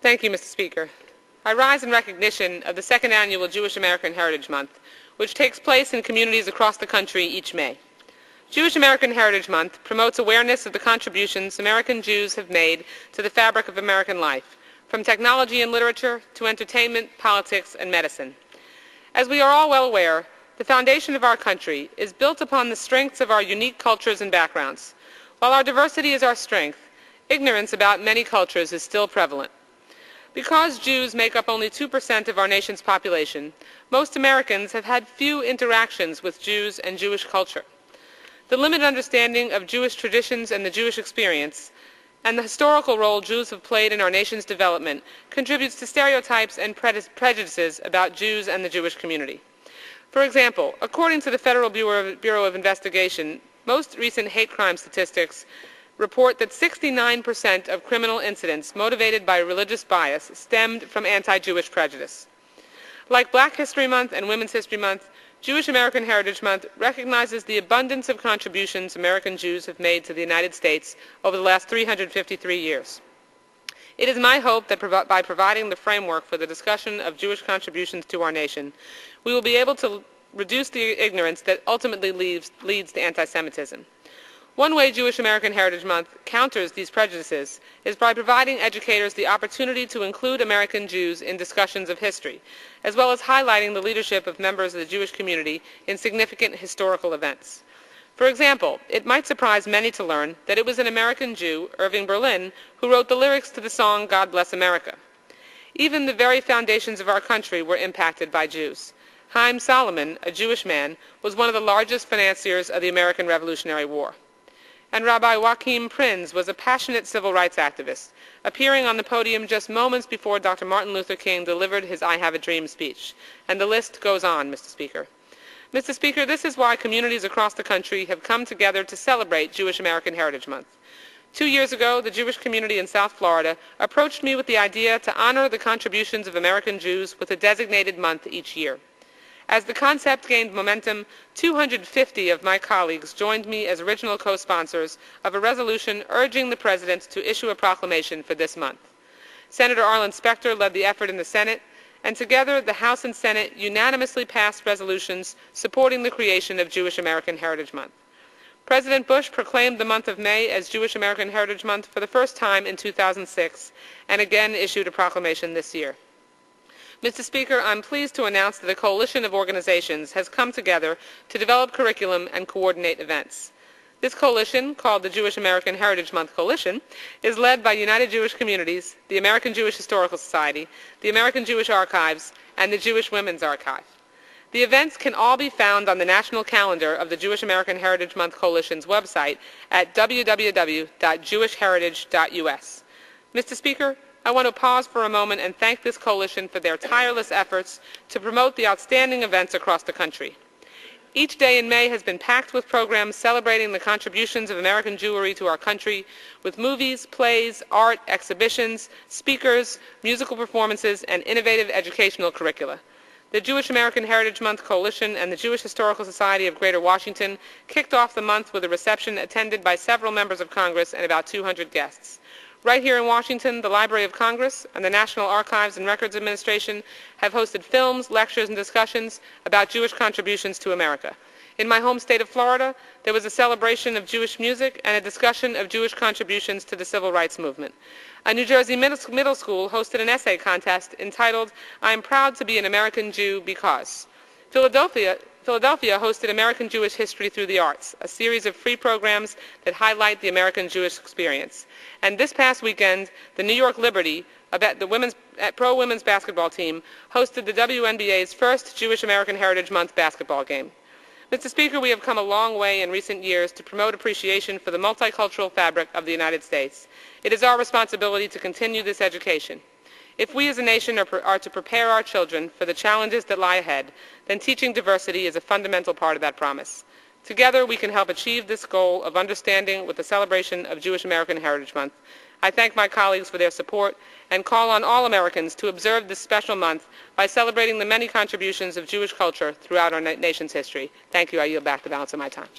Thank you, Mr. Speaker. I rise in recognition of the second annual Jewish American Heritage Month, which takes place in communities across the country each May. Jewish American Heritage Month promotes awareness of the contributions American Jews have made to the fabric of American life, from technology and literature to entertainment, politics, and medicine. As we are all well aware, the foundation of our country is built upon the strengths of our unique cultures and backgrounds. While our diversity is our strength, ignorance about many cultures is still prevalent. Because Jews make up only 2% of our nation's population, most Americans have had few interactions with Jews and Jewish culture. The limited understanding of Jewish traditions and the Jewish experience, and the historical role Jews have played in our nation's development, contributes to stereotypes and prejudices about Jews and the Jewish community. For example, according to the Federal Bureau of Investigation, most recent hate crime statistics report that 69% of criminal incidents motivated by religious bias stemmed from anti-Jewish prejudice. Like Black History Month and Women's History Month, Jewish American Heritage Month recognizes the abundance of contributions American Jews have made to the United States over the last 353 years. It is my hope that by providing the framework for the discussion of Jewish contributions to our nation, we will be able to reduce the ignorance that ultimately leads to anti-Semitism. One way Jewish American Heritage Month counters these prejudices is by providing educators the opportunity to include American Jews in discussions of history, as well as highlighting the leadership of members of the Jewish community in significant historical events. For example, it might surprise many to learn that it was an American Jew, Irving Berlin, who wrote the lyrics to the song God Bless America. Even the very foundations of our country were impacted by Jews. Haim Solomon, a Jewish man, was one of the largest financiers of the American Revolutionary War. And Rabbi Joachim Prinz was a passionate civil rights activist, appearing on the podium just moments before Dr. Martin Luther King delivered his I Have a Dream speech. And the list goes on, Mr. Speaker. Mr. Speaker, this is why communities across the country have come together to celebrate Jewish American Heritage Month. 2 years ago, the Jewish community in South Florida approached me with the idea to honor the contributions of American Jews with a designated month each year. As the concept gained momentum, 250 of my colleagues joined me as original co-sponsors of a resolution urging the President to issue a proclamation for this month. Senator Arlen Specter led the effort in the Senate, and together the House and Senate unanimously passed resolutions supporting the creation of Jewish American Heritage Month. President Bush proclaimed the month of May as Jewish American Heritage Month for the first time in 2006, and again issued a proclamation this year. Mr. Speaker, I'm pleased to announce that a coalition of organizations has come together to develop curriculum and coordinate events. This coalition, called the Jewish American Heritage Month Coalition, is led by United Jewish Communities, the American Jewish Historical Society, the American Jewish Archives, and the Jewish Women's Archive. The events can all be found on the national calendar of the Jewish American Heritage Month Coalition's website at www.jewishheritage.us. Mr. Speaker, I want to pause for a moment and thank this coalition for their tireless efforts to promote the outstanding events across the country. Each day in May has been packed with programs celebrating the contributions of American Jewry to our country, with movies, plays, art, exhibitions, speakers, musical performances, and innovative educational curricula. The Jewish American Heritage Month Coalition and the Jewish Historical Society of Greater Washington kicked off the month with a reception attended by several members of Congress and about 200 guests. Right here in Washington, the Library of Congress and the National Archives and Records Administration have hosted films, lectures, and discussions about Jewish contributions to America. In my home state of Florida, there was a celebration of Jewish music and a discussion of Jewish contributions to the civil rights movement. A New Jersey middle school hosted an essay contest entitled, "I am proud to be an American Jew because." Philadelphia hosted American Jewish History Through the Arts, a series of free programs that highlight the American Jewish experience. And this past weekend, the New York Liberty, the pro-women's basketball team, hosted the WNBA's first Jewish American Heritage Month basketball game. Mr. Speaker, we have come a long way in recent years to promote appreciation for the multicultural fabric of the United States. It is our responsibility to continue this education. If we as a nation are to prepare our children for the challenges that lie ahead, then teaching diversity is a fundamental part of that promise. Together, we can help achieve this goal of understanding with the celebration of Jewish American Heritage Month. I thank my colleagues for their support and call on all Americans to observe this special month by celebrating the many contributions of Jewish culture throughout our nation's history. Thank you. I yield back the balance of my time.